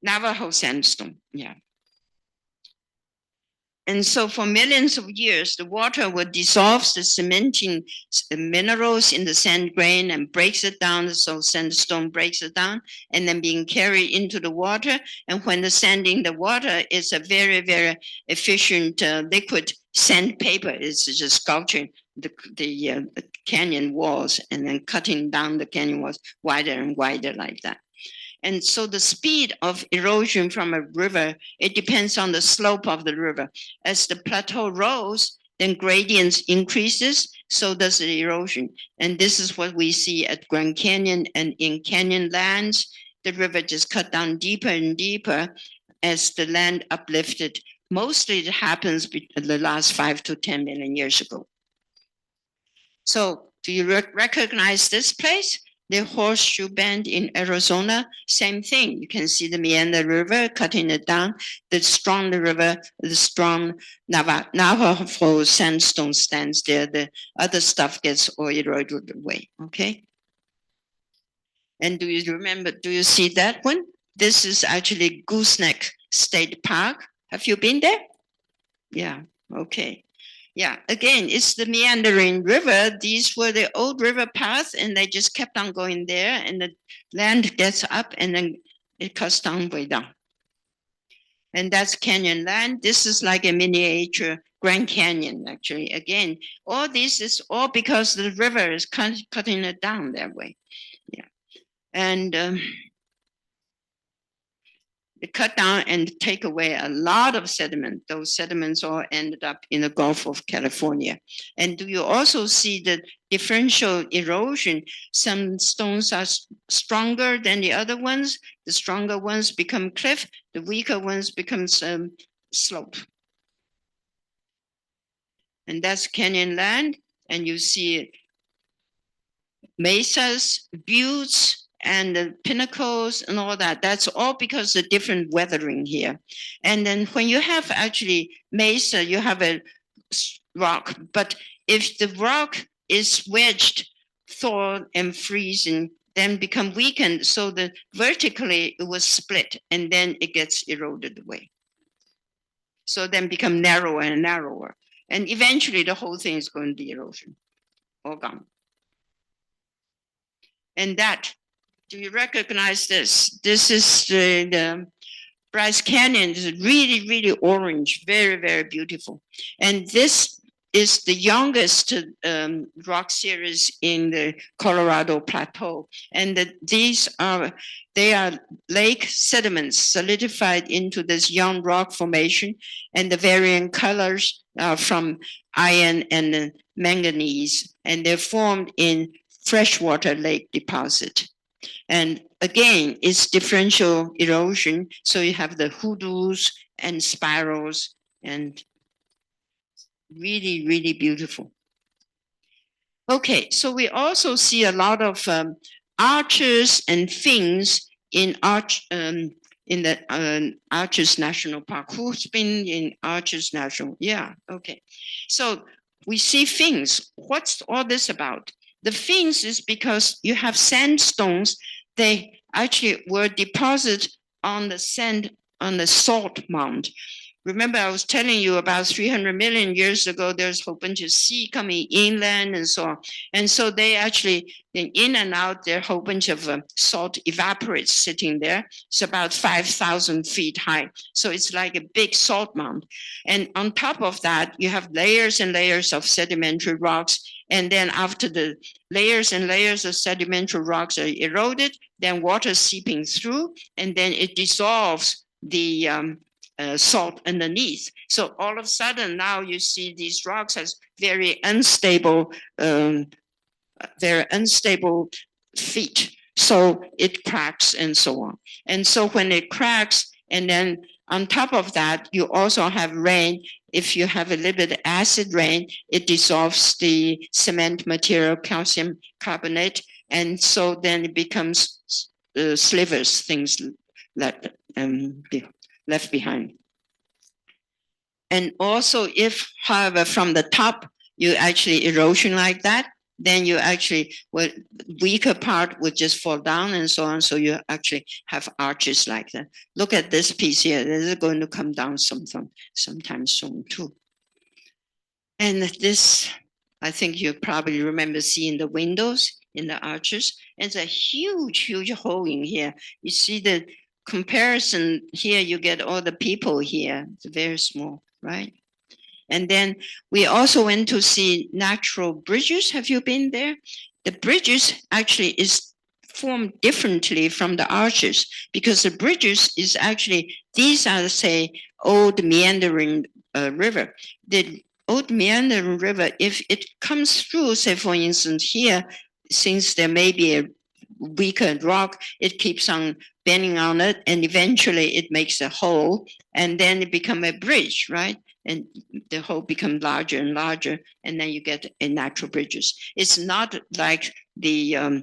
Navajo sandstone, yeah. And so for millions of years, the water would dissolve the cementing minerals in the sand grain and breaks it down. So sandstone breaks it down and then being carried into the water. And when the sand in the water is a very, very efficient liquid sandpaper, it's just sculpturing the canyon walls and then cutting down the canyon walls wider and wider like that. And so the speed of erosion from a river, it depends on the slope of the river. As the plateau rose, then gradients increases, so does the erosion. And this is what we see at Grand Canyon and in canyon lands. The river just cut down deeper and deeper as the land uplifted mostly it happens in the last 5 to 10 million years ago. So do you recognize this place? The Horseshoe Bend in Arizona, same thing. You can see the Meander River cutting it down. The strong river, the strong Navajo sandstone stands there. The other stuff gets all eroded away. Okay. And do you remember? Do you see that one? This is actually Gooseneck State Park. Have you been there? Yeah. Okay. Yeah, again, it's the meandering river. These were the old river paths, and they just kept on going there, and the land gets up, and then it cuts down way down. And that's Canyon Land. This is like a miniature Grand Canyon, actually. Again, all this is all because the river is cutting it down that way. Yeah, and it cut down and take away a lot of sediment. Those sediments all ended up in the Gulf of California. And do you also see the differential erosion? Some stones are stronger than the other ones. The stronger ones become cliff. The weaker ones become slope. And that's Canyon Land. And you see mesas, buttes, and the pinnacles and all that. That's all because of different weathering here. And then when you have actually mesa, you have a rock. But if the rock is wedged, thawed, and freezing, then become weakened. So the vertically it was split, and then it gets eroded away. So then become narrower and narrower. And eventually the whole thing is going to be erosion. All gone. And that, do you recognize this? This is the Bryce Canyon. It's really, really orange, very, very beautiful. And this is the youngest rock series in the Colorado Plateau. And they are lake sediments solidified into this young rock formation, and the varying colors are from iron and manganese, and they're formed in freshwater lake deposit. And again, it's differential erosion. So you have the hoodoos and spirals, and really, really beautiful. Okay, so we also see a lot of arches and things in the Arches National Park. Who's been in Arches National? Yeah, okay. So we see things. What's all this about? The things is because you have sandstones. They actually were deposited on the sand, on the salt mound. Remember, I was telling you about 300 million years ago, there's a whole bunch of sea coming inland and so on. And so they actually, in and out, there are a whole bunch of salt evaporates sitting there. It's about 5,000 feet high. So it's like a big salt mound. And on top of that, you have layers and layers of sedimentary rocks. And then after the layers and layers of sedimentary rocks are eroded, then water seeping through, and then it dissolves the salt underneath. So all of a sudden now you see these rocks as very unstable feet. So it cracks and so on. And so when it cracks, and then on top of that, you also have rain. If you have a little bit of acid rain, it dissolves the cement material, calcium carbonate. And so then it becomes slivers, things that left behind. And also if, however, from the top, you actually erosion like that, then you actually, well, weaker part would just fall down and so on. So you actually have arches like that. Look at this piece here. This is going to come down sometime soon too. And this, I think you probably remember seeing the windows in the arches. And it's a huge, huge hole in here. You see the comparison here, you get all the people here. It's very small, right? And then we also went to see natural bridges. Have you been there? The bridges actually is formed differently from the arches, because the bridges is actually, these are, say, old meandering river. The old meandering river, if it comes through, say, for instance, here, since there may be a weaker rock, it keeps on bending on it, and eventually it makes a hole, and then it become a bridge, right? And the hole become larger and larger, and then you get a natural bridges. It's not like the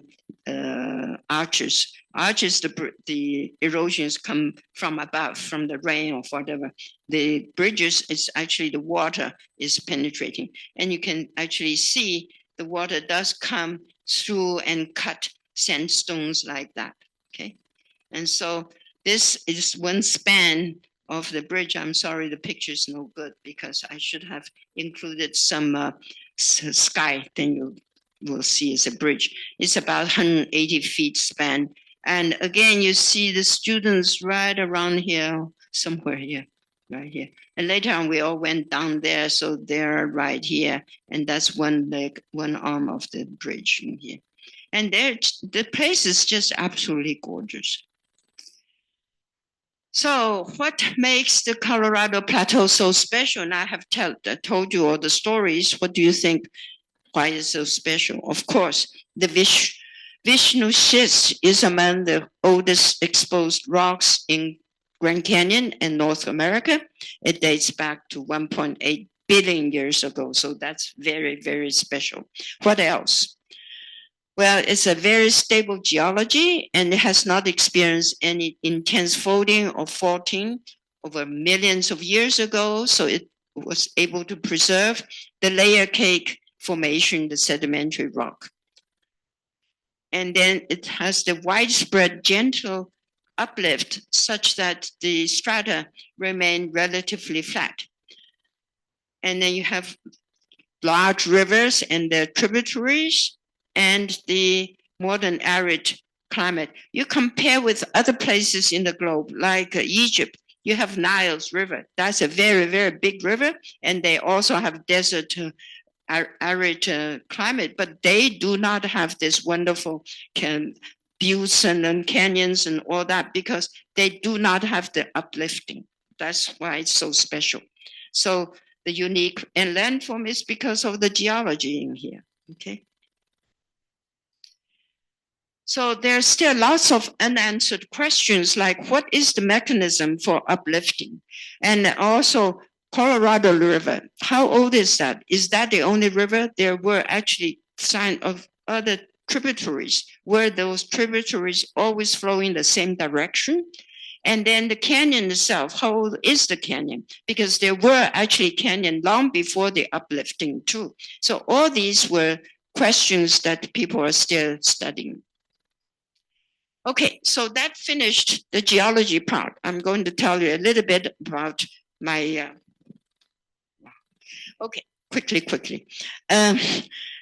arches. Arches, the erosions come from above, from the rain or whatever. The bridges is actually the water is penetrating, and you can actually see the water does come through and cut sandstones like that. Okay, and so this is one span of the bridge. I'm sorry, the picture is no good because I should have included some sky. Then you will see it's a bridge. It's about 180 feet span. And again, you see the students right around here, somewhere here, right here. And later on, we all went down there. So they're right here. And that's one leg, one arm of the bridge in here. And there, the place is just absolutely gorgeous. So what makes the Colorado Plateau so special? And I have told you all the stories. What do you think? Why is it so special? Of course, the Vishnu schist is among the oldest exposed rocks in Grand Canyon and North America. It dates back to 1.8 billion years ago. So that's very, very special. What else? Well, it's a very stable geology, and it has not experienced any intense folding or faulting over millions of years ago. So it was able to preserve the layer cake formation, the sedimentary rock. And then it has the widespread gentle uplift such that the strata remain relatively flat. And then you have large rivers and their tributaries, and the modern arid climate. You compare with other places in the globe, like Egypt, you have Nile's river. That's a very, very big river, and they also have desert arid climate, but they do not have this wonderful buttes and canyons and all that because they do not have the uplifting. That's why it's so special. So the unique and landform is because of the geology in here. Okay. So there's still lots of unanswered questions like what is the mechanism for uplifting? And also Colorado River, how old is that? Is that the only river? There were actually signs of other tributaries. Were those tributaries always flowing the same direction? And then the canyon itself, how old is the canyon? Because there were actually canyon long before the uplifting too. So all these were questions that people are still studying. Okay, so that finished the geology part. I'm going to tell you a little bit about my, okay, quickly.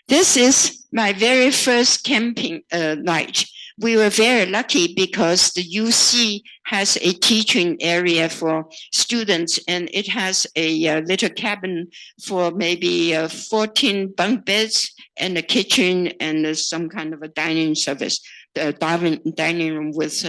This is my very first camping night. We were very lucky because the UC has a teaching area for students, and it has a little cabin for maybe 14 bunk beds and a kitchen and some kind of a dining service. The dining room with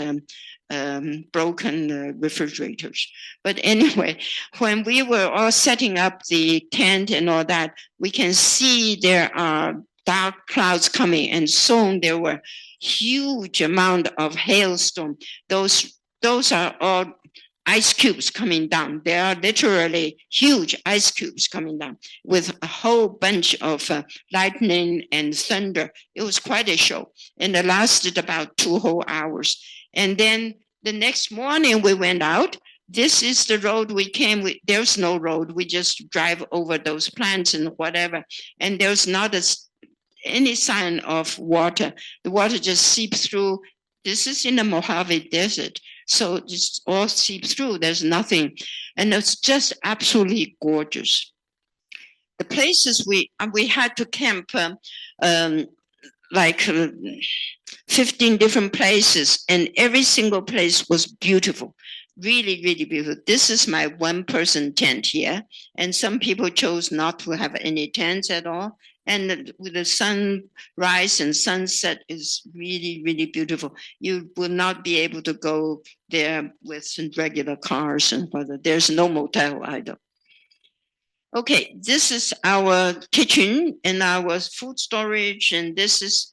broken refrigerators. But anyway, when we were all setting up the tent and all that, we can see there are dark clouds coming, and soon there were huge amount of hailstone. Those are all ice cubes coming down. There are literally huge ice cubes coming down with a whole bunch of lightning and thunder. It was quite a show, and it lasted about 2 whole hours. And then the next morning we went out. This is the road we came with. There's no road. We just drive over those plants and whatever. And there's not any sign of water. The water just seeps through. This is in the Mojave Desert. So it's all seeps through. There's nothing. And it's just absolutely gorgeous. The places we had to camp like 15 different places, and every single place was beautiful. Really, really beautiful. This is my one-person tent here. And some people chose not to have any tents at all. And with the sunrise and sunset is really, really beautiful. You will not be able to go there with some regular cars and whether there's no motel either. Okay, this is our kitchen and our food storage, and this is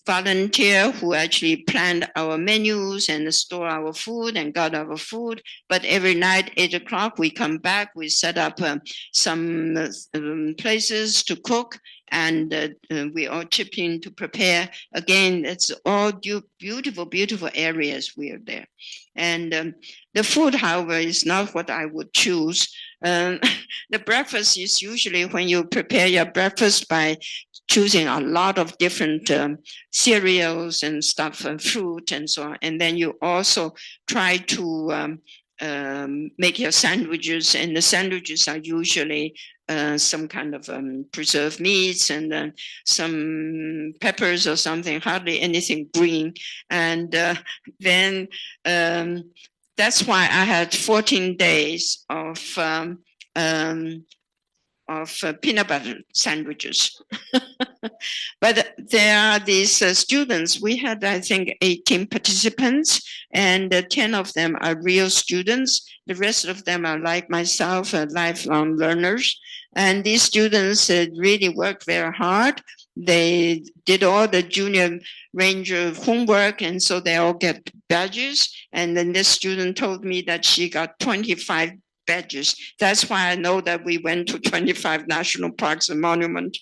volunteer who actually planned our menus and store our food and got our food. But every night, 8 o'clock, we come back, we set up some places to cook, and we all chip in to prepare. Again, it's all beautiful, beautiful areas we are there. And the food, however, is not what I would choose. The breakfast is usually when you prepare your breakfast by choosing a lot of different cereals and stuff and fruit and so on. And then you also try to make your sandwiches, and the sandwiches are usually some kind of preserved meats and some peppers or something, hardly anything green. And then that's why I had 14 days of peanut butter sandwiches. But there are these students. We had, I think, 18 participants, and 10 of them are real students. The rest of them are like myself, lifelong learners. And these students really worked very hard. They did all the junior ranger homework, and so they all get badges. And then this student told me that she got 25 badges. That's why I know that we went to 25 national parks and monuments.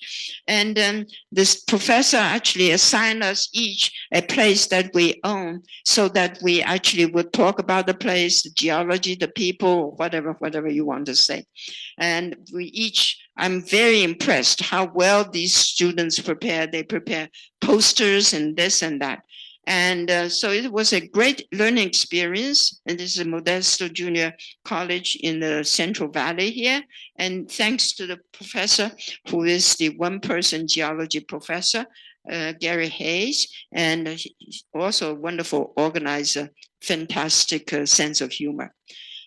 And this professor actually assigned us each a place that we own, so that we actually would talk about the place, the geology, the people, whatever you want to say. And we each, I'm very impressed how well these students prepare. They prepare posters and this and that. And so it was a great learning experience. And this is Modesto Junior College in the Central Valley here. And thanks to the professor, who is the one-person geology professor, Gary Hayes, and he's also a wonderful organizer, fantastic sense of humor.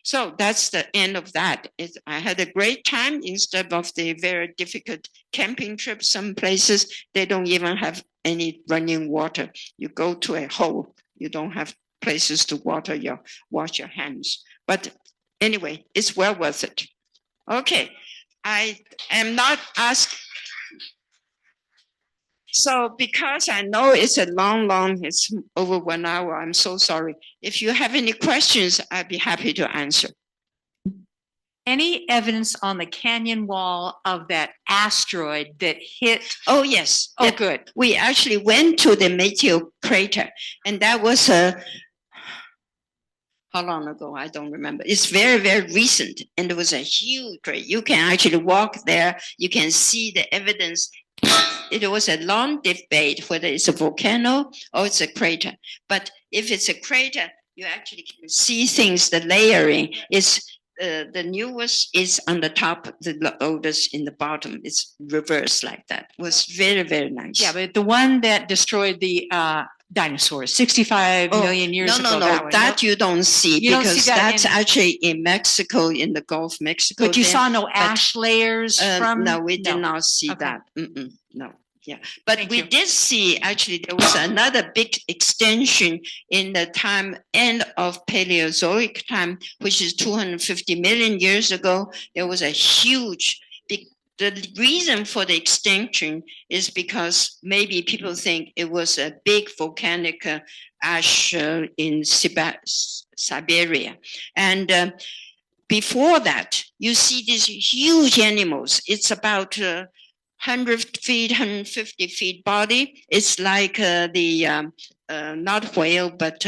So that's the end of that. I had a great time instead of the very difficult camping trips. Some places, they don't even have any running water. You go to a hole. You don't have places to wash your hands. But anyway, it's well worth it. Okay, I am not asked. So because I know it's a it's over 1 hour, I'm so sorry. If you have any questions, I'd be happy to answer. Any evidence on the canyon wall of that asteroid that hit? Oh, yes. Oh, good. We actually went to the meteor crater, and that was how long ago? I don't remember. It's very, very recent, and it was a huge crater. You can actually walk there. You can see the evidence. It was a long debate whether it's a volcano or it's a crater. But if it's a crater, you actually can see things. The layering is the newest is on the top, the oldest in the bottom. It's reversed like that. It was very, very nice. Yeah, but the one that destroyed the dinosaurs 65 million years ago. That you don't see, because that's actually in Mexico, in the Gulf of Mexico. But you saw no ash layers from? No, we did not see that. No. Yeah, but we did see, actually, there was another big extension in the end of Paleozoic time, which is 250 million years ago. There was a huge, the reason for the extinction is because maybe people think it was a big volcanic ash in Siberia. And before that, you see these huge animals. It's about 100 feet, 150 feet body. It's like not whale, but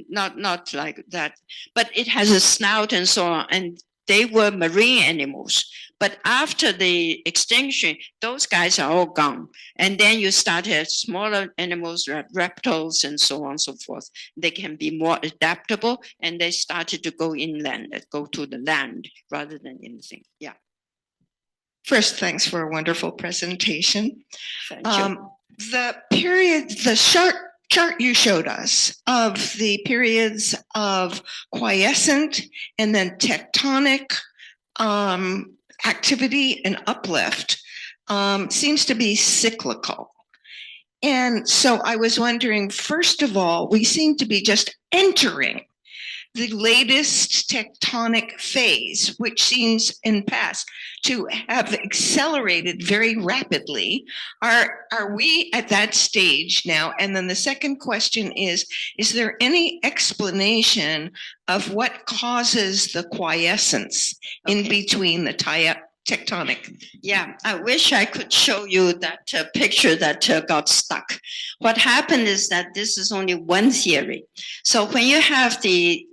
not like that. But it has a snout and so on. And they were marine animals. But after the extinction, those guys are all gone. And then you started smaller animals, reptiles, and so on and so forth. They can be more adaptable, and they started to go inland, go to the land rather than anything. Yeah. First, thanks for a wonderful presentation. Thank you. The chart you showed us of the periods of quiescent and then tectonic activity and uplift seems to be cyclical. And so I was wondering, first of all, we seem to be just entering the latest tectonic phase, which seems in past to have accelerated very rapidly. Are we at that stage now? And then the second question is there any explanation of what causes the quiescence in between the tectonic? Yeah, I wish I could show you that picture that got stuck. What happened is that this is only one theory. So when you have the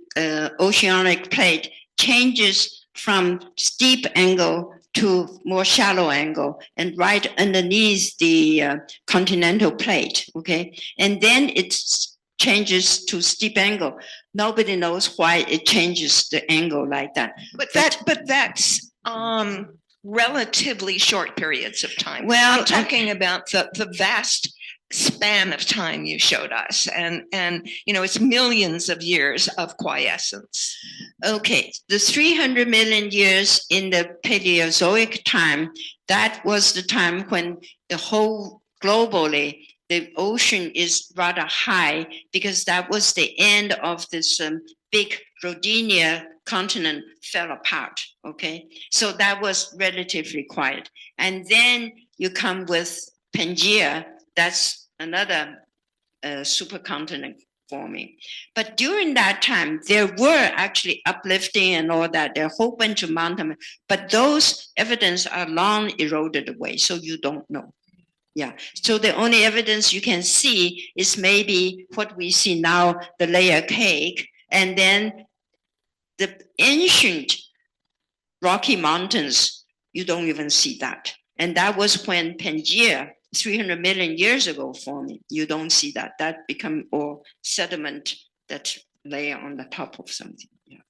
oceanic plate changes from steep angle to more shallow angle and right underneath the continental plate, okay? And then it changes to steep angle. Nobody knows why it changes the angle like that. But that's relatively short periods of time. Well, I'm talking about the vast span of time you showed us, and it's millions of years of quiescence. Okay, the 300 million years in the Paleozoic time, that was the time when the whole globally the ocean is rather high, because that was the end of this big Rodinia continent fell apart. Okay, so that was relatively quiet. And then you come with Pangaea, that's another supercontinent forming. But during that time, there were actually uplifting and all that. There are a whole bunch of mountains, but those evidence are long eroded away, so you don't know. Yeah, so the only evidence you can see is maybe what we see now, the layer cake, and then the ancient Rocky Mountains, you don't even see that. And that was when Pangaea, 300 million years ago, forming. You don't see that. That become all sediment that lay on the top of something. Yeah.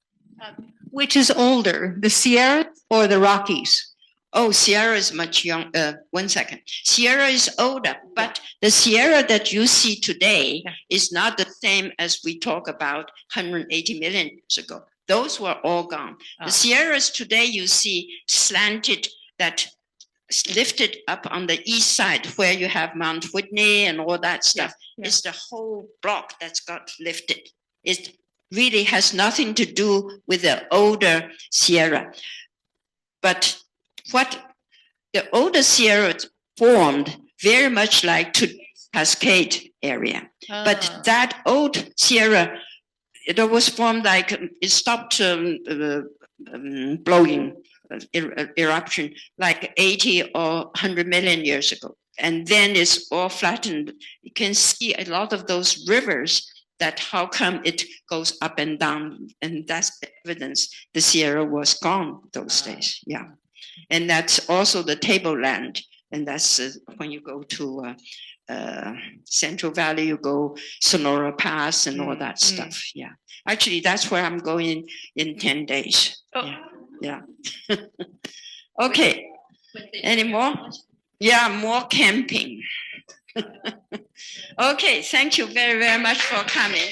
Which is older, the Sierra or the Rockies? Oh, Sierra is much younger. 1 second. Sierra is older, but the Sierra that you see today is not the same as we talk about 180 million years ago. Those were all gone. The Sierras today you see slanted, that lifted up on the east side where you have Mount Whitney and all that stuff. It's the whole block that's got lifted. It really has nothing to do with the older Sierra. But what the older Sierra formed very much like today's Cascade area. But that old Sierra, it was formed like it stopped blowing eruption like 80 or 100 million years ago. And then it's all flattened. You can see a lot of those rivers, that how come it goes up and down. And that's the evidence the Sierra was gone those days. Yeah. And that's also the tableland. And that's when you go to Central Valley, you go Sonora Pass and all that stuff. Yeah. Actually, that's where I'm going in 10 days. Yeah. Okay. Any more? Yeah, more camping. Okay. Thank you very, very much for coming.